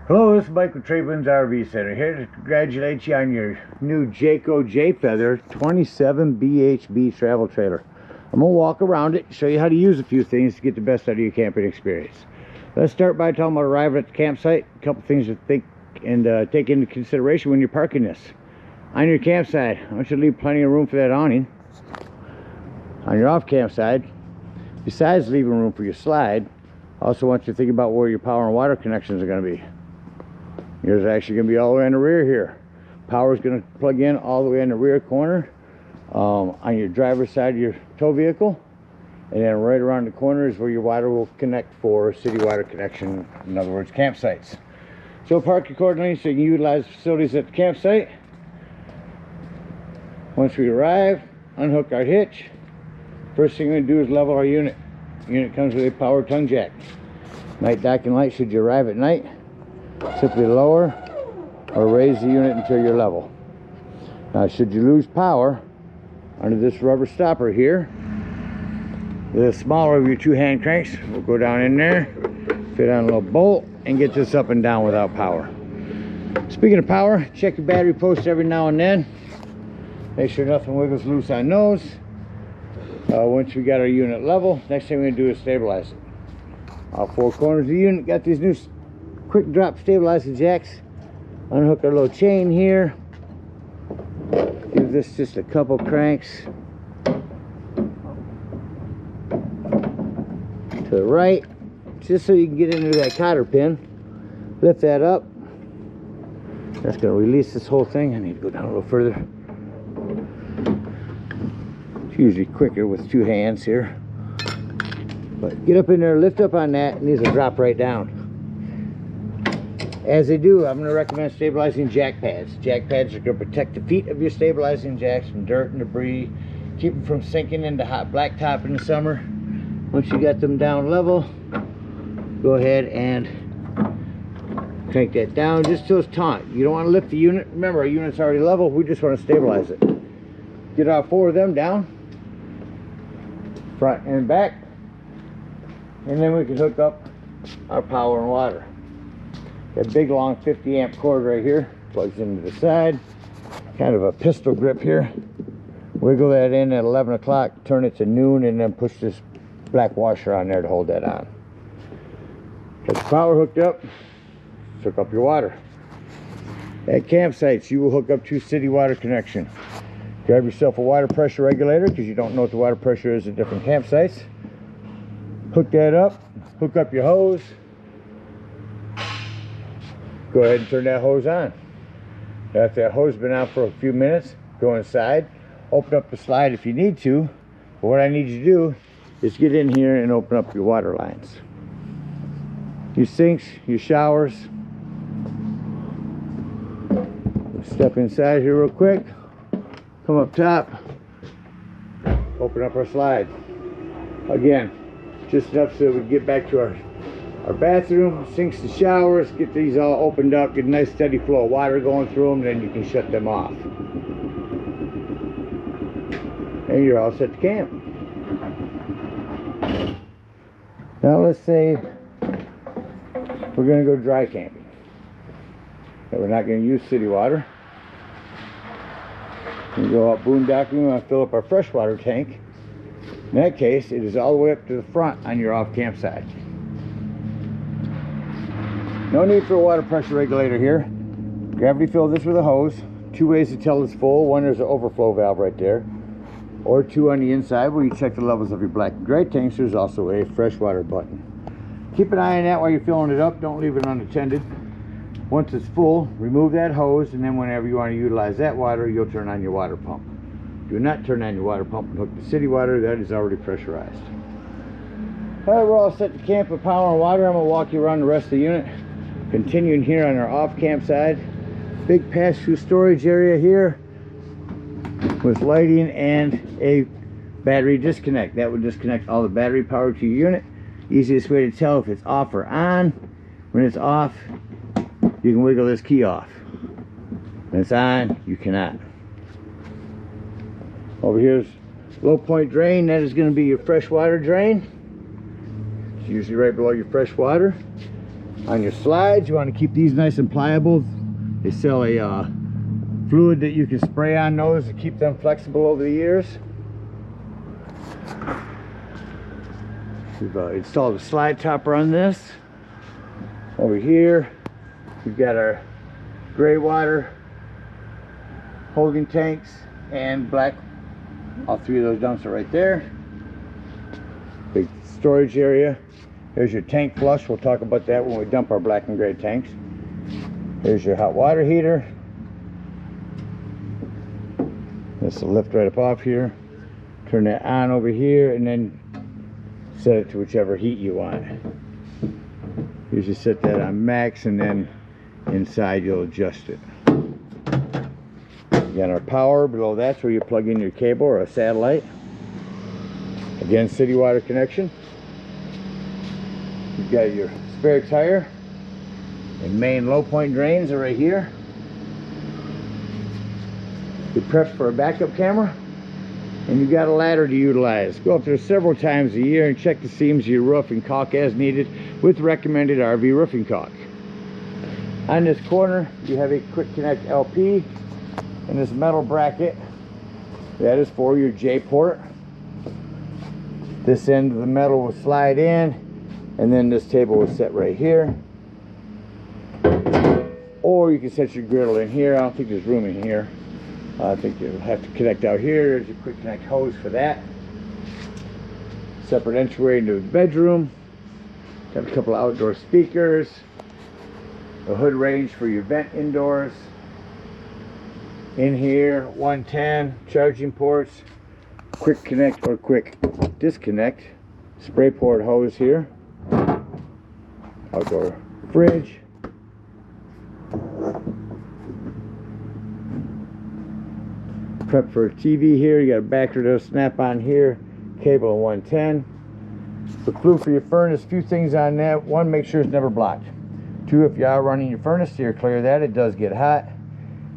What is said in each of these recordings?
Hello, this is Mike with TradeWinds RV Center, here to congratulate you on your new Jayfeather 27 BHB travel trailer. I'm going to walk around it, show you how to use a few things to get the best out of your camping experience. Let's start by talking about arriving at the campsite. A couple things to think and take into consideration when you're parking this. On your campsite, I want you to leave plenty of room for that awning. On your off campsite, besides leaving room for your slide, I also want you to think about where your power and water connections are going to be. Yours is actually going to be all the way in the rear here. Power is going to plug in all the way in the rear corner on your driver's side of your tow vehicle, and then right around the corner is where your water will connect for city water connection, in other words campsites. So park accordingly so you can utilize facilities at the campsite. Once we arrive, unhook our hitch. First thing we're going to do is level our unit. The unit comes with a power tongue jack. Night docking light should you arrive at night. Simply lower or raise the unit until you're level. Now should you lose power, under this rubber stopper here, the smaller of your two hand cranks will go down in there, fit on a little bolt, and get this up and down without power. Speaking of power, check your battery post every now and then. Make sure nothing wiggles loose on those. Once we got our unit level, next thing we're going to do is stabilize it. All four corners of the unit got these new quick drop stabilizing jacks. Unhook our little chain here. Give this just a couple cranks to the right, just so you can get into that cotter pin. Lift that up. That's going to release this whole thing. I need to go down a little further. It's usually quicker with two hands here. But get up in there, lift up on that, and these will drop right down. As they do, I'm going to recommend stabilizing jack pads. Jack pads are going to protect the feet of your stabilizing jacks from dirt and debris, keep them from sinking into hot blacktop in the summer. Once you got them down level, go ahead and crank that down just till it's taut. You don't want to lift the unit. Remember, our unit's already level. We just want to stabilize it. Get all four of them down, front and back, and then we can hook up our power and water. That big long 50 amp cord right here plugs into the side, kind of a pistol grip here. Wiggle that in at 11 o'clock, turn it to noon, and then push this black washer on there to hold that on. Get the power hooked up, hook up your water. At campsites, you will hook up to city water connection. Grab yourself a water pressure regulator, because you don't know what the water pressure is at different campsites. Hook that up, hook up your hose. Go ahead and turn that hose on. After that hose has been on for a few minutes, go inside, open up the slide if you need to. But what I need you to do is get in here and open up your water lines. Your sinks, your showers. Step inside here real quick. Come up top. Open up our slide. Again, just enough so we can get back to our bathroom, sinks to showers, get these all opened up, get a nice steady flow of water going through them, then you can shut them off. And you're all set to camp. Now let's say we're going to go dry camping. And we're not going to use city water. We go out boondocking, we want to fill up our freshwater tank. In that case, it is all the way up to the front on your off campsite. No need for a water pressure regulator here. Gravity fill this with a hose. Two ways to tell it's full. One, there's an overflow valve right there. Or two on the inside where you check the levels of your black and gray tanks. There's also a freshwater button. Keep an eye on that while you're filling it up. Don't leave it unattended. Once it's full, remove that hose, and then whenever you want to utilize that water, you'll turn on your water pump. Do not turn on your water pump and hook the city water. That is already pressurized. Alright, we're all set to camp with power and water. I'm going to walk you around the rest of the unit. Continuing here on our off campsite, big pass-through storage area here with lighting and a battery disconnect. That would disconnect all the battery power to your unit. Easiest way to tell if it's off or on. When it's off, you can wiggle this key off. When it's on, you cannot. Over here's low point drain. That is going to be your fresh water drain. It's usually right below your fresh water. On your slides, you want to keep these nice and pliable. They sell a fluid that you can spray on those to keep them flexible over the years. We've installed a slide topper on this. Over here, we've got our gray water holding tanks and black. All three of those dumps are right there. Big storage area. Here's your tank flush. We'll talk about that when we dump our black and gray tanks. Here's your hot water heater. This will lift right up off here. Turn that on over here and then set it to whichever heat you want. Usually set that on max, and then inside you'll adjust it. You got our power below. That's where you plug in your cable or a satellite. Again, city water connection. You've got your spare tire and main low point drains are right here. You prep for a backup camera, and you've got a ladder to utilize. Go up there several times a year and check the seams of your roof and caulk as needed with recommended RV roofing caulk. On this corner, you have a quick connect LP and this metal bracket. That is for your J port. This end of the metal will slide in, and then this table will sit right here. Or you can set your griddle in here. I don't think there's room in here. I think you'll have to connect out here. There's your quick connect hose for that. Separate entryway into the bedroom. Got a couple of outdoor speakers. A hood range for your vent indoors. In here, 110 charging ports. Quick connect or quick disconnect. Spray port hose here. Outdoor fridge. Prep for a TV here. You got a backer to snap on here. Cable of 110. The flue for your furnace. Few things on that. One, make sure it's never blocked. Two, if you are running your furnace, steer clear of that. It does get hot.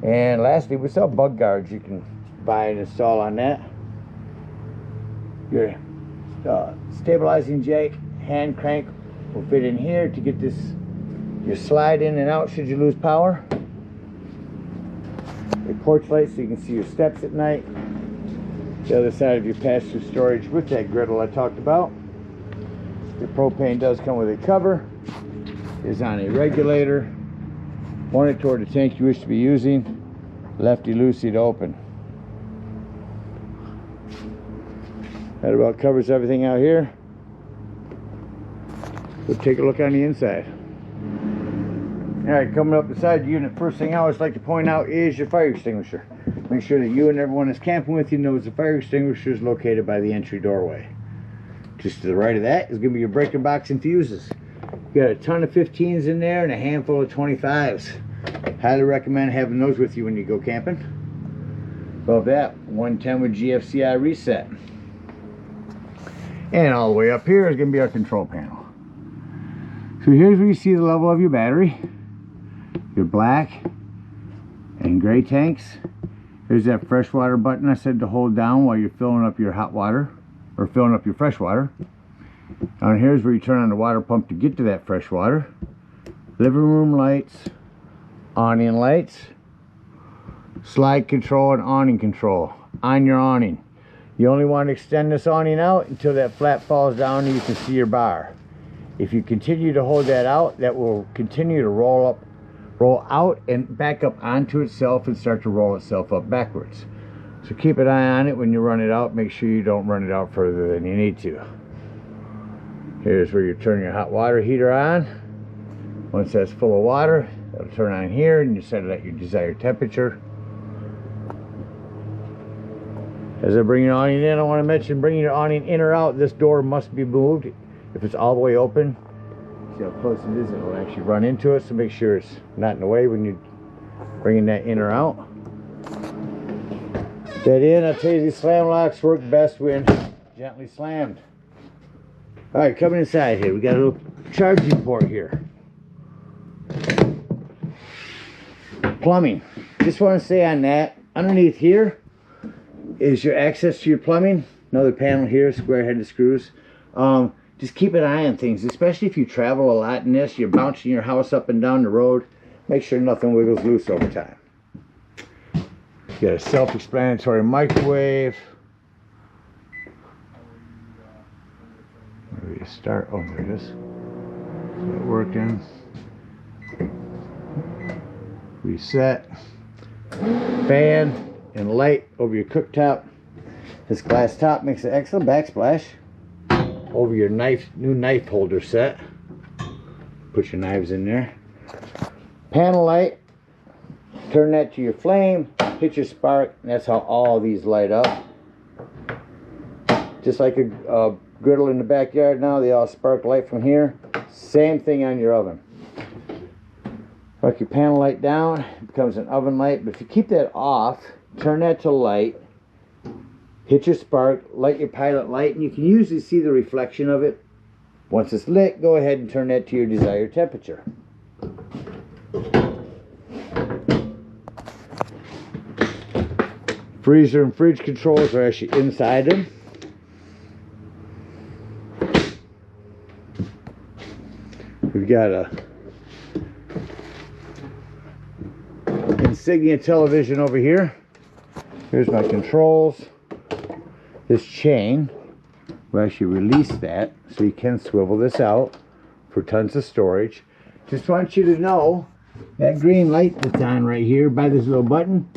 And lastly, we sell bug guards you can buy and install on that. Your stabilizing jack hand crank will fit in here to get this your slide in and out should you lose power. A porch light so you can see your steps at night. The other side of your pass-through storage with that griddle I talked about. Your propane does come with a cover. Is on a regulator. Point it toward the tank you wish to be using. Lefty-loosey to open. That about covers everything out here. We'll take a look on the inside. Alright, coming up beside the unit, first thing I always like to point out is your fire extinguisher. Make sure that you and everyone that's camping with you knows the fire extinguisher is located by the entry doorway. Just to the right of that is going to be your breaker box and fuses. You got a ton of 15s in there and a handful of 25s. Highly recommend having those with you when you go camping. Above that, 110 with GFCI reset. And all the way up here is going to be our control panel. So here's where you see the level of your battery, your black and gray tanks. There's that freshwater button I said to hold down while you're filling up your hot water or filling up your fresh water. Down here's where you turn on the water pump to get to that fresh water. Living room lights, awning lights, slide control and awning control on your awning. You only want to extend this awning out until that flap falls down and you can see your bar. If you continue to hold that out, that will continue to roll out and back up onto itself and start to roll itself up backwards. So keep an eye on it when you run it out. Make sure you don't run it out further than you need to. Here's where you turn your hot water heater on. Once that's full of water, it'll turn on here and you set it at your desired temperature. As I bring your awning in, I want to mention bringing your awning in or out, this door must be moved. If it's all the way open, see how close it is, it'll actually run into it, so make sure it's not in the way when you're bringing that in or out. That in, I'll tell you these slam locks work best when gently slammed. Alright, coming inside here, we got a little charging port here. Plumbing. Just want to say on that, underneath here is your access to your plumbing. Another panel here, square headed screws. just keep an eye on things, especially if you travel a lot in this. You're bouncing your house up and down the road. Make sure nothing wiggles loose over time. You got a self-explanatory microwave. Where do you start? Oh, there it is. Is that working? Reset. Fan and light over your cooktop. This glass top makes an excellent backsplash over your new knife holder set. Put your knives in there. Panel light. Turn that to your flame. Hit your spark, and that's how all these light up. Just like a griddle in the backyard now, they all spark light from here. Same thing on your oven. Like your panel light down, it becomes an oven light. But if you keep that off, turn that to light, hit your spark, light your pilot light, and you can usually see the reflection of it. Once it's lit, go ahead and turn that to your desired temperature. Freezer and fridge controls are actually inside them. We've got a Insignia television over here. Here's my controls. This chain, we'll actually release that so you can swivel this out for tons of storage. Just want you to know that green light that's on right here by this little button,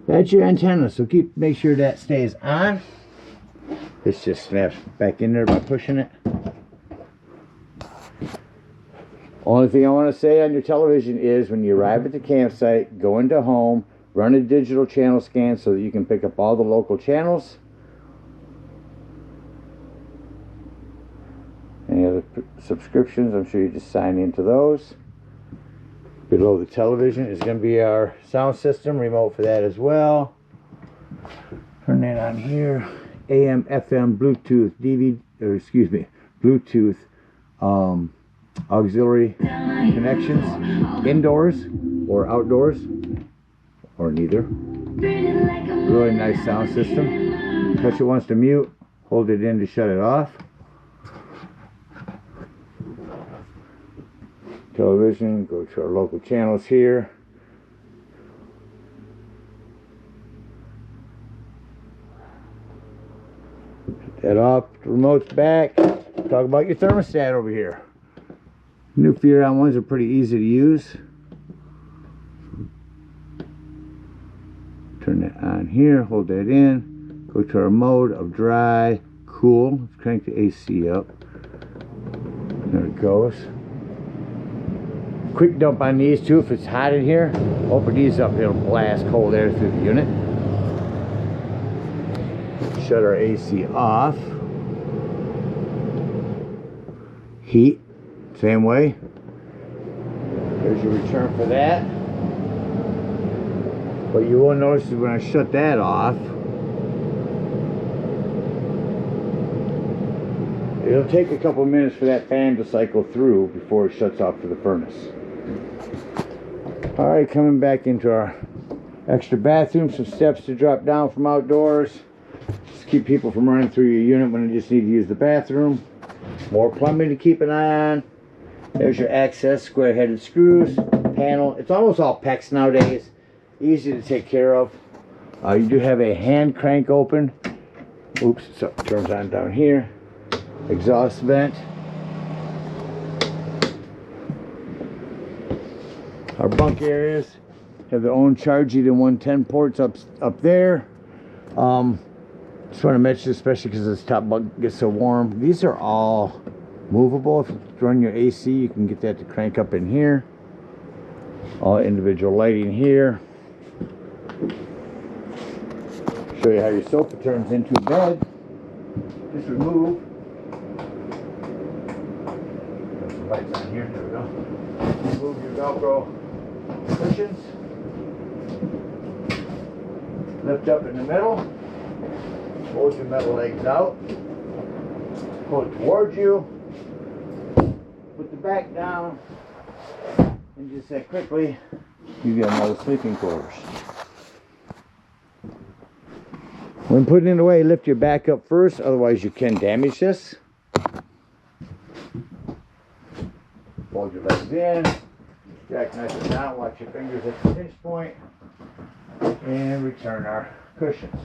that's your antenna, so make sure that stays on. This just snaps back in there by pushing it. Only thing I want to say on your television is when you arrive at the campsite, go into home, run a digital channel scan so that you can pick up all the local channels. Any other subscriptions, I'm sure you just sign into those. Below the television is going to be our sound system, remote for that as well. Turn that on here. AM, FM, Bluetooth, Bluetooth auxiliary connections, indoors or outdoors, or neither. Really nice sound system. Touch it once to mute, hold it in to shut it off. Television, go to our local channels here. Put that off, the remote's back. Talk about your thermostat over here. New Furon ones are pretty easy to use. Turn that on here, hold that in. Go to our mode of dry, cool. Let's crank the AC up. There it goes. Quick dump on these too if it's hot in here. Open these up, it'll blast cold air through the unit. Shut our AC off. Heat, same way. There's your return for that. What you will notice is when I shut that off, it'll take a couple minutes for that fan to cycle through before it shuts off for the furnace. Alright, coming back into our extra bathroom, some steps to drop down from outdoors. Just keep people from running through your unit when they just need to use the bathroom. More plumbing to keep an eye on. There's your access, square-headed screws, panel. It's almost all PEX nowadays. Easy to take care of. You do have a hand crank open. Oops, so it turns on down here. Exhaust vent. Our bunk areas have their own charge and 110 ports up there. Just want to mention, especially because this top bunk gets so warm, these are all movable. If you run your AC, you can get that to crank up in here. All individual lighting here. Show you how your sofa turns into a bed. Just remove. Got some lights on here. There we go. Remove your Velcro cushions. Lift up in the middle. Hold your metal legs out. Pull it towards you. Put the back down. And just that quickly, you get another sleeping quarters. When putting it away, lift your back up first, otherwise you can damage this. in, jackknife it down, watch your fingers at the pinch point, and return our cushions.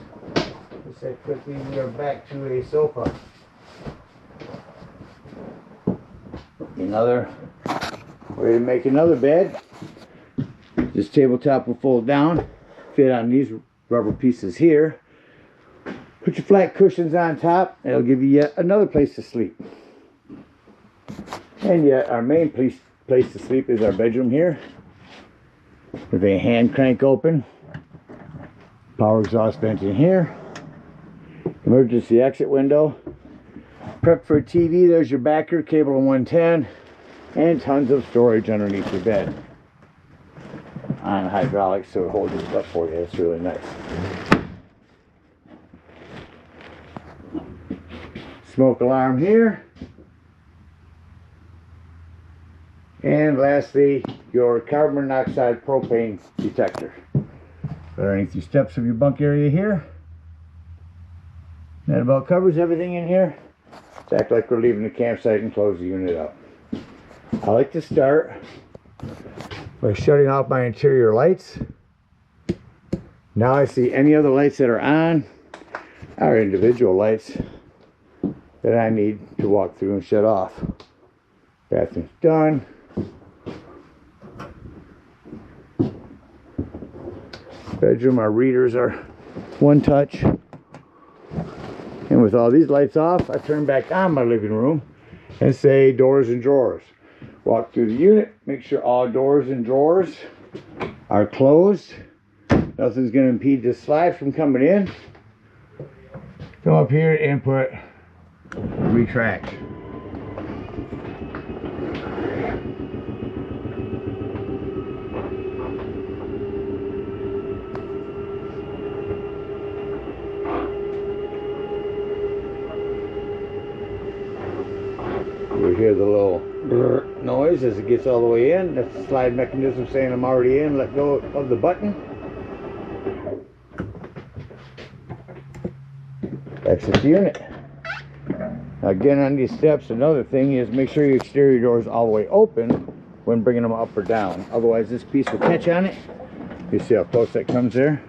Just that quickly, we are back to a sofa. Another way to make another bed. This tabletop will fold down, fit on these rubber pieces here. Put your flat cushions on top, and it'll give you yet another place to sleep. And yet our main place to sleep is our bedroom here, with a hand crank open, power exhaust vent in here, emergency exit window, prep for a TV. There's your backer, cable in 110, and tons of storage underneath your bed. On hydraulics, so it holds it up for you. It's really nice. Smoke alarm here. And lastly, your carbon monoxide propane detector. Underneath your steps of your bunk area here. That about covers everything in here. Let's act like we're leaving the campsite and close the unit up. I like to start by shutting off my interior lights. Now I see any other lights that are on are individual lights that I need to walk through and shut off. Bathroom's done. Bedroom, our readers are one touch. And with all these lights off, I turn back on my living room and say doors and drawers. Walk through the unit, make sure all doors and drawers are closed. Nothing's going to impede this slide from coming in. Come up here and put retract. You hear the little noise as it gets all the way in. That's the slide mechanism saying I'm already in. Let go of the button. Exit the unit. Now again, on these steps, another thing is make sure your exterior door is all the way open when bringing them up or down. Otherwise this piece will catch on it. You see how close that comes there?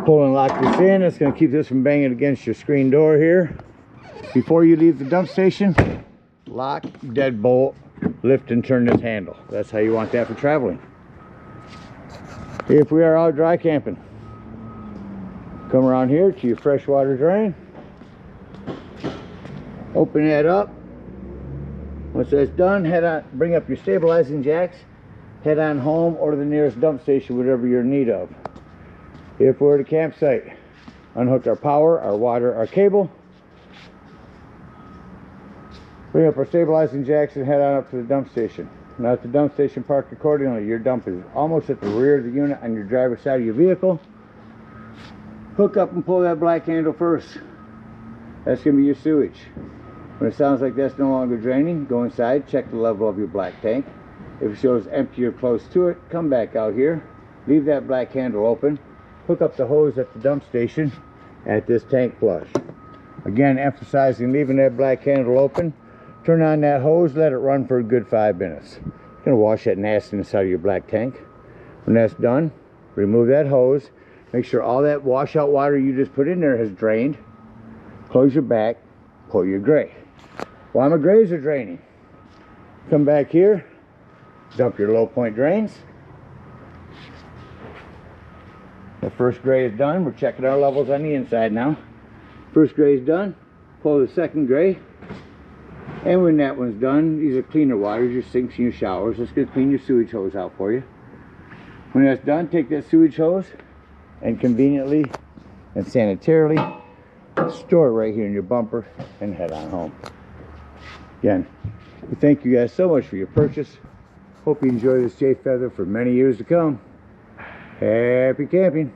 Pull and lock this in. It's going to keep this from banging against your screen door here. Before you leave the dump station, lock, deadbolt, lift and turn this handle. That's how you want that for traveling. If we are out dry camping, come around here to your freshwater drain. Open that up. Once that's done, head on, bring up your stabilizing jacks, head on home or to the nearest dump station, whatever you're in need of. If we're at a campsite, unhook our power, our water, our cable. Bring up our stabilizing jacks and head on up to the dump station. Now at the dump station, park accordingly. Your dump is almost at the rear of the unit on your driver's side of your vehicle. Hook up and pull that black handle first. That's going to be your sewage. When it sounds like that's no longer draining, go inside, check the level of your black tank. If it shows empty or close to it, come back out here. Leave that black handle open. Hook up the hose at the dump station at this tank flush. Again, emphasizing leaving that black handle open. Turn on that hose, let it run for a good 5 minutes. You're going to wash that nastiness out of your black tank. When that's done, remove that hose. Make sure all that washout water you just put in there has drained. Close your back, pull your gray. While my grays are draining, come back here, dump your low point drains. The first gray is done. We're checking our levels on the inside now. First gray is done. Pull the second gray. And when that one's done, these are cleaner waters, your sinks and your showers. It's going to clean your sewage hose out for you. When that's done, take that sewage hose and conveniently and sanitarily store it right here in your bumper and head on home. Again, we thank you guys so much for your purchase. Hope you enjoy this Jayfeather for many years to come. Happy camping.